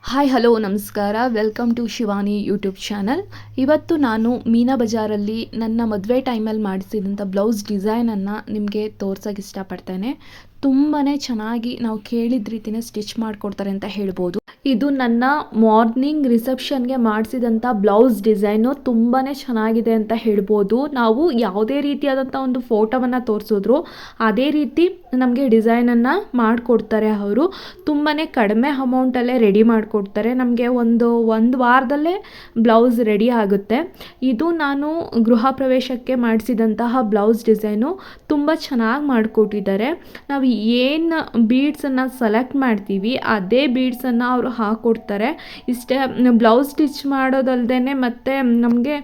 Hi hello ನಮಸ್ಕಾರ, welcome to Shivani YouTube channel. ಇವತ್ತು ನಾನು ಮೀನಾ ಬಜಾರಲ್ಲಿ ನನ್ನ ಮದುವೆ ಟೈಮಲ್ಲಿ ಮಾಡಿಸಿದಂಥ ಬ್ಲೌಸ್ ಡಿಸೈನನ್ನು ನಿಮಗೆ ತೋರ್ಸೋಕ್ಕೆ ಇಷ್ಟಪಡ್ತೇನೆ. ತುಂಬಾ ಚೆನ್ನಾಗಿ ನಾವು ಕೇಳಿದ ರೀತಿಯೇ ಸ್ಟಿಚ್ ಮಾಡಿಕೊಡ್ತಾರೆ ಅಂತ ಹೇಳ್ಬೋದು. ಇದು ನನ್ನ ಮಾರ್ನಿಂಗ್ ರಿಸೆಪ್ಷನ್ಗೆ ಮಾಡಿಸಿದಂಥ ಬ್ಲೌಸ್ ಡಿಸೈನು ತುಂಬಾ ಚೆನ್ನಾಗಿದೆ ಅಂತ ಹೇಳ್ಬೋದು. ನಾವು ಯಾವುದೇ ರೀತಿಯಾದಂಥ ಒಂದು ಫೋಟೋವನ್ನು ತೋರಿಸಿದ್ರು ಅದೇ ರೀತಿ ನಮಗೆ ಡಿಸೈನನ್ನು ಮಾಡಿಕೊಡ್ತಾರೆ. ಅವರು ತುಂಬಾ ಕಡಿಮೆ ಅಮೌಂಟಲ್ಲೇ ರೆಡಿ ಮಾಡಿಕೊಡ್ತಾರೆ. ನಮಗೆ ಒಂದು ವಾರದಲ್ಲೇ ಬ್ಲೌಸ್ ರೆಡಿ ಆಗುತ್ತೆ. ಇದು ನಾನು ಗೃಹ ಪ್ರವೇಶಕ್ಕೆ ಮಾಡಿಸಿದಂತಹ ಬ್ಲೌಸ್ ಡಿಸೈನು ತುಂಬ ಚೆನ್ನಾಗಿ ಮಾಡಿಕೊಟ್ಟಿದ್ದಾರೆ. ನಾವು ಏನು ಬೀಡ್ಸನ್ನು ಸೆಲೆಕ್ಟ್ ಮಾಡ್ತೀವಿ ಅದೇ ಬೀಡ್ಸನ್ನು ಅವರು ಹಾಕ್ಕೊಡ್ತಾರೆ. ಇಷ್ಟೇ, ಬ್ಲೌಸ್ ಸ್ಟಿಚ್ ಮಾಡೋದಲ್ಲದೆ ಮತ್ತು ನಮಗೆ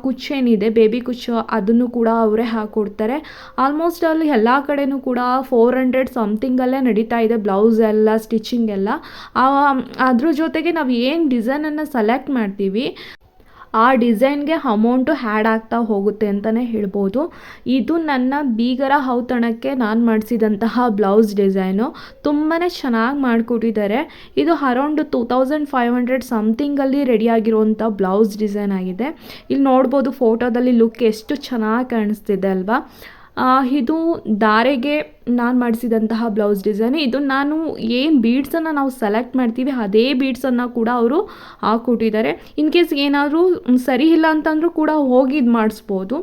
ಕುಚ್ಚೇನಿದೆ ಬೇಬಿ ಕುಚ್ಚು ಅದನ್ನು ಕೂಡ ಅವರೇ ಹಾಕ್ಕೊಡ್ತಾರೆ. ಆಲ್ಮೋಸ್ಟ್ ಅಲ್ಲಿ ಎಲ್ಲ ಕಡೆಯೂ ಕೂಡ 400 ಸಮಥಿಂಗಲ್ಲೇ ನಡೀತಾ ಇದೆ ಬ್ಲೌಸ್ ಎಲ್ಲ ಸ್ಟಿಚಿಂಗ್ ಎಲ್ಲ. ಅದ್ರ ಜೊತೆಗೆ ನಾವು ಏನು ಡಿಸೈನನ್ನು ಸೆಲೆಕ್ಟ್ ಮಾಡ್ತೀವಿ ಆ ಡಿಸೈನ್ಗೆ ಅಮೌಂಟು ಹ್ಯಾಡ್ ಆಗ್ತಾ ಹೋಗುತ್ತೆ ಅಂತಲೇ ಹೇಳ್ಬೋದು. ಇದು ನನ್ನ ಬೀಗರ ಔತಣಕ್ಕೆ ನಾನು ಮಾಡಿಸಿದಂತಹ ಬ್ಲೌಸ್ ಡಿಸೈನು ತುಂಬಾ ಚೆನ್ನಾಗಿ ಮಾಡಿಕೊಟ್ಟಿದ್ದಾರೆ. ಇದು ಅರೌಂಡ್ 2500 ಸಮಥಿಂಗಲ್ಲಿ ರೆಡಿಯಾಗಿರುವಂಥ ಬ್ಲೌಸ್ ಡಿಸೈನ್ ಆಗಿದೆ. ಇಲ್ಲಿ ನೋಡ್ಬೋದು ಫೋಟೋದಲ್ಲಿ ಲುಕ್ ಎಷ್ಟು ಚೆನ್ನಾಗಿ ಕಾಣಿಸ್ತಿದೆ ಅಲ್ವಾ. ಇದು ಧಾರೆಗೆ ನಾನು ಮಾಡಿಸಿದಂತಹ ಬ್ಲೌಸ್ ಡಿಸೈನ್. ಇದು ನಾನು ಏನು ಬೀಡ್ಸನ್ನು ನಾವು ಸೆಲೆಕ್ಟ್ ಮಾಡ್ತೀವಿ ಅದೇ ಬೀಡ್ಸನ್ನು ಕೂಡ ಅವರು ಹಾಕ್ಕೊಟ್ಟಿದ್ದಾರೆ. ಇನ್ ಕೇಸ್ ಏನಾದರೂ ಸರಿ ಇಲ್ಲ ಅಂತಂದರೂ ಕೂಡ ಹೋಗಿ ಇದು ಮಾಡಿಸ್ಬೋದು.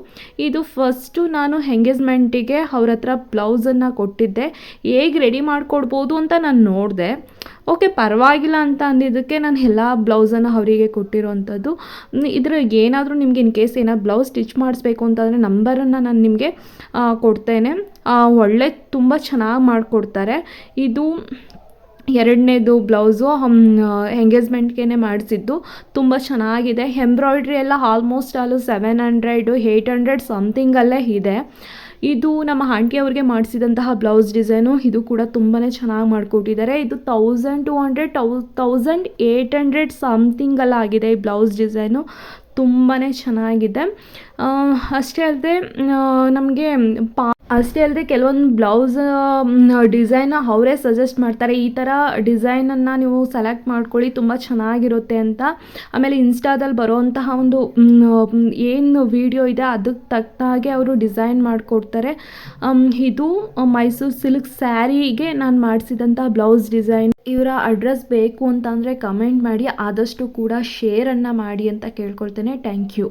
ಇದು ಫಸ್ಟು ನಾನು ಎಂಗೇಜ್ಮೆಂಟಿಗೆ ಅವ್ರ ಹತ್ರ ಬ್ಲೌಸನ್ನು ಕೊಟ್ಟಿದ್ದೆ. ಹೇಗೆ ರೆಡಿ ಮಾಡಿಕೊಡ್ಬೋದು ಅಂತ ನಾನು ನೋಡಿದೆ. ಓಕೆ, ಪರವಾಗಿಲ್ಲ ಅಂತ ಅಂದಿದ್ದಕ್ಕೆ ನಾನು ಎಲ್ಲ ಬ್ಲೌಸನ್ನು ಅವರಿಗೆ ಕೊಟ್ಟಿರೋವಂಥದ್ದು. ಇದ್ರಾಗ ಏನಾದರೂ ನಿಮಗೆ ಇನ್ ಕೇಸ್ ಏನಾದ್ರು ಬ್ಲೌಸ್ ಸ್ಟಿಚ್ ಮಾಡಿಸ್ಬೇಕು ಅಂತಂದರೆ ನಂಬರನ್ನು ನಾನು ನಿಮಗೆ ಕೊಡ್ತೇನೆ. ಒಳ್ಳೆ ತುಂಬ ಚೆನ್ನಾಗಿ ಮಾಡಿಕೊಡ್ತಾರೆ. ಇದು ಎರಡನೇದು ಬ್ಲೌಸು ಎಂಗೇಜ್ಮೆಂಟ್ಗೆ ಮಾಡಿಸಿದ್ದು ತುಂಬ ಚೆನ್ನಾಗಿದೆ. ಎಂಬ್ರಾಯ್ಡ್ರಿ ಎಲ್ಲ ಆಲ್ಮೋಸ್ಟ್ ಆಲು 700 800 ಸಮಥಿಂಗಲ್ಲೇ ಇದೆ. ಇದು ನಮ್ಮ ಆಂಟಿಯವ್ರಿಗೆ ಮಾಡಿಸಿದಂತಹ ಬ್ಲೌಸ್ ಡಿಸೈನು. ಇದು ಕೂಡ ತುಂಬಾ ಚೆನ್ನಾಗಿ ಮಾಡಿಕೊಟ್ಟಿದ್ದಾರೆ. ಇದು 1200 1800 ಸಮಥಿಂಗಲ್ಲ ಆಗಿದೆ ಈ ಬ್ಲೌಸ್ ಡಿಸೈನು. ತುಂಬಾ ಚೆನ್ನಾಗಿದೆ. ಅಷ್ಟೇ ಅಲ್ಲದೆ ಕೆಲವೊಂದು ಬ್ಲೌಸ್ ಡಿಸೈನ ಅವರೇ ಸಜೆಸ್ಟ್ ಮಾಡ್ತಾರೆ. ಈ ಥರ ಡಿಸೈನನ್ನು ನೀವು ಸೆಲೆಕ್ಟ್ ಮಾಡ್ಕೊಳ್ಳಿ ತುಂಬ ಚೆನ್ನಾಗಿರುತ್ತೆ ಅಂತ. ಆಮೇಲೆ ಇನ್ಸ್ಟಾದಲ್ಲಿ ಬರೋವಂತಹ ಒಂದು ಏನು ವಿಡಿಯೋ ಇದೆ ಅದಕ್ಕೆ ತಕ್ಕ ಹಾಗೆ ಅವರು ಡಿಸೈನ್ ಮಾಡಿಕೊಡ್ತಾರೆ. ಇದು ಮೈಸೂರು ಸಿಲ್ಕ್ ಸ್ಯಾರಿಗೆ ನಾನು ಮಾಡಿಸಿದಂಥ ಬ್ಲೌಸ್ ಡಿಸೈನ್. ಇವರ ಅಡ್ರೆಸ್ ಬೇಕು ಅಂತಂದರೆ ಕಮೆಂಟ್ ಮಾಡಿ, ಆದಷ್ಟು ಕೂಡ ಶೇರನ್ನು ಮಾಡಿ ಅಂತ ಕೇಳ್ಕೊಳ್ತೇನೆ. Thank you.